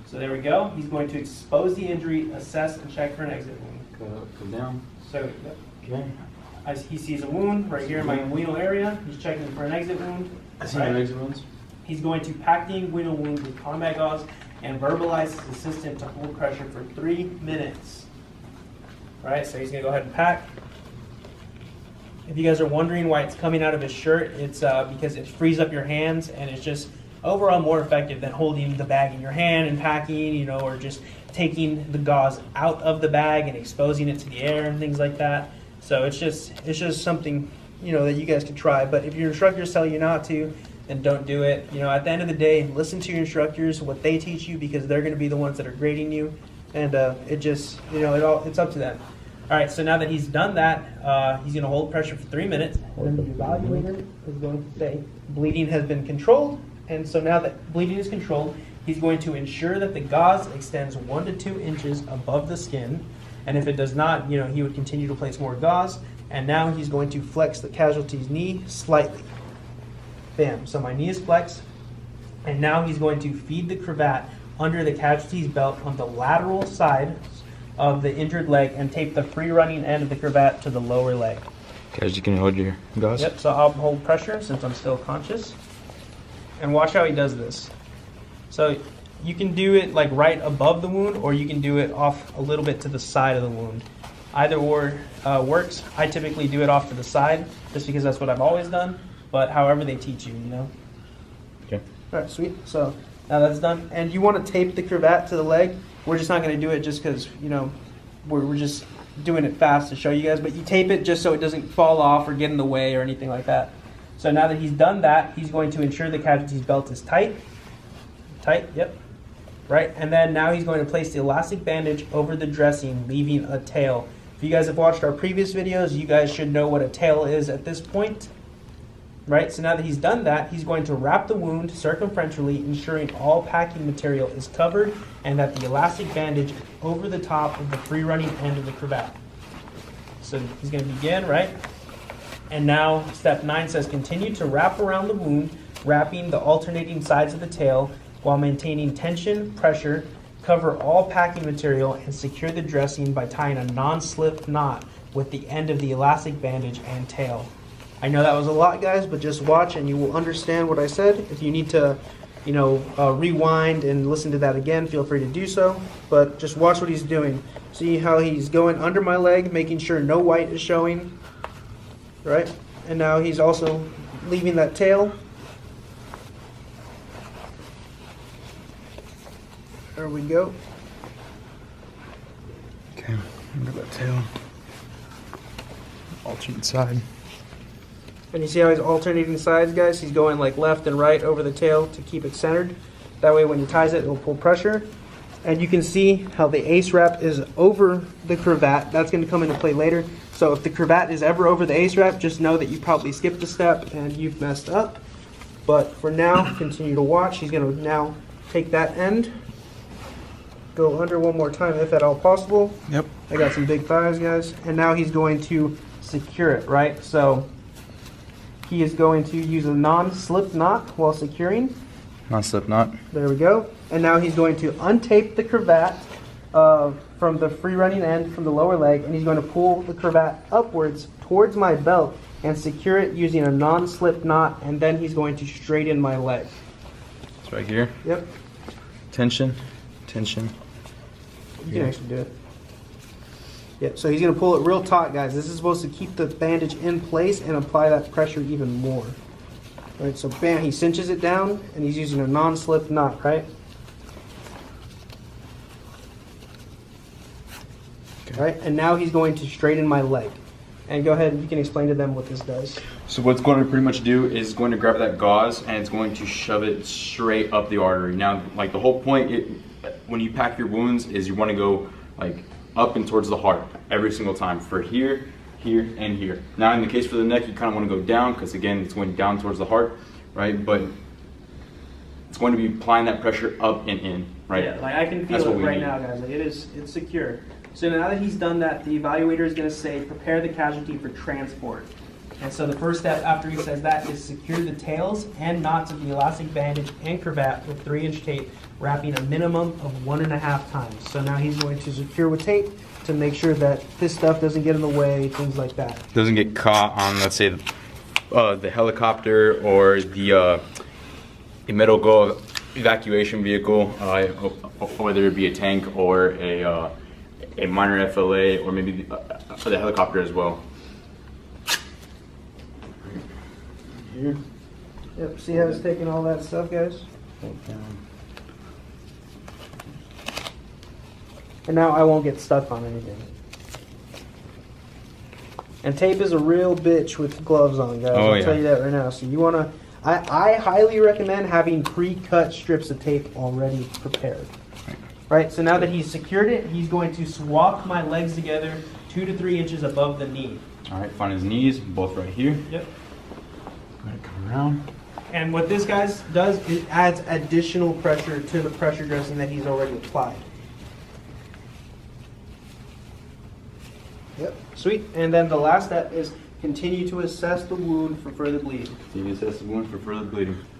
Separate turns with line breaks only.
So there we go. He's going to expose the injury, assess, and check for an exit wound.
Come down.
So
Okay.
he sees a wound right here in my inguinal area. He's checking for an exit wound.
I see no exit wounds.
He's going to pack the inguinal wound with combat gauze and verbalize his assistant to hold pressure for 3 minutes. All right, so he's going to go ahead and pack. If you guys are wondering why it's coming out of his shirt, it's because it frees up your hands, and it's just overall more effective than holding the bag in your hand and packing, you know, or just taking the gauze out of the bag and exposing it to the air and things like that. So it's just something, you know, that you guys could try. But if your instructors tell you not to, then don't do it. You know, at the end of the day, listen to your instructors, what they teach you, because they're going to be the ones that are grading you, and it just, you know, it's up to them. All right, so now that he's done that, he's going to hold pressure for 3 minutes, and then the evaluator is going to say bleeding has been controlled. And so now that bleeding is controlled, he's going to ensure that the gauze extends 1 to 2 inches above the skin. And if it does not, you know, he would continue to place more gauze. And now he's going to flex the casualty's knee slightly. Bam, so my knee is flexed. And now he's going to feed the cravat under the casualty's belt on the lateral side of the injured leg and tape the free running end of the cravat to the lower leg.
Guys, you can hold your gauze.
Yep, so I'll hold pressure since I'm still conscious. And watch how he does this. So you can do it like right above the wound, or you can do it off a little bit to the side of the wound. Either or works. I typically do it off to the side just because that's what I've always done, but however they teach you, you know.
Okay.
All right, sweet. So now that's done. And you want to tape the cravat to the leg. We're just not going to do it just because, you know, we're just doing it fast to show you guys, but you tape it just so it doesn't fall off or get in the way or anything like that. So now that he's done that, he's going to ensure the casualty's belt is tight. Tight, yep. Right, and then now he's going to place the elastic bandage over the dressing, leaving a tail. If you guys have watched our previous videos, you guys should know what a tail is at this point. Right, so now that he's done that, he's going to wrap the wound circumferentially, ensuring all packing material is covered and that the elastic bandage over the top of the free running end of the cravat. So he's going to begin, right? And now step 9 says continue to wrap around the wound, wrapping the alternating sides of the tail while maintaining tension, pressure, cover all packing material, and secure the dressing by tying a non-slip knot with the end of the elastic bandage and tail. I know that was a lot, guys, but just watch and you will understand what I said. If you need to, you know, rewind and listen to that again, feel free to do so. But just watch what he's doing. See how he's going under my leg, making sure no white is showing. Right? And now he's also leaving that tail. There we go.
Okay, under that tail. Alternate side.
And you see how he's alternating sides, guys? He's going like left and right over the tail to keep it centered. That way when he ties it, it'll pull pressure. And you can see how the ace wrap is over the cravat. That's going to come into play later. So if the cravat is ever over the ace wrap, just know that you probably skipped a step and you've messed up. But for now, continue to watch. He's going to now take that end, go under one more time if at all possible.
Yep.
I got some big thighs, guys. And now he's going to secure it, right? So he is going to use a non-slip knot while securing.
Non-slip knot.
There we go. And now he's going to untape the cravat from the free running end from the lower leg, and he's going to pull the cravat upwards towards my belt and secure it using a non-slip knot, and then he's going to straighten my leg.
It's right here.
Yep.
Tension, tension.
You can actually do it. Yep, so he's going to pull it real taut, guys. This is supposed to keep the bandage in place and apply that pressure even more. All right, so bam, he cinches it down, and he's using a non-slip knot, right? Okay. All right, and now he's going to straighten my leg. And go ahead, you can explain to them what this does.
So what it's going to pretty much do is going to grab that gauze and it's going to shove it straight up the artery. Now, like the whole point, when you pack your wounds, is you want to go like up and towards the heart every single time for here, here, and here. Now in the case for the neck, you kind of want to go down because again, it's going down towards the heart, right? But it's going to be applying that pressure up and in, right?
Yeah, like I can feel it right now, guys. Like it's secure. So now that he's done that, the evaluator is going to say, prepare the casualty for transport. And so the first step after he says that is secure the tails and knots of the elastic bandage and cravat with 3-inch tape, wrapping a minimum of 1.5 times. So now he's going to secure with tape to make sure that this stuff doesn't get in the way, things like that.
Doesn't get caught on, let's say, the helicopter or the medical evacuation vehicle, whether it be a tank or a minor FLA or maybe the helicopter as well.
Here. Yep, see how it's taking all that stuff, guys? And now I won't get stuck on anything. And tape is a real bitch with gloves on, guys.
Oh,
I'll
yeah.
tell you that right now. So you want to... I highly recommend having pre-cut strips of tape already prepared. Right, so now that he's secured it, he's going to swap my legs together 2 to 3 inches above the knee.
All right, find his knees, both right here.
Yep.
Go ahead, come around.
And what this guys does is adds additional pressure to the pressure dressing that he's already applied. Yep, sweet. And then the last step is continue to assess the wound for further bleeding.
See, assess the wound for further bleeding.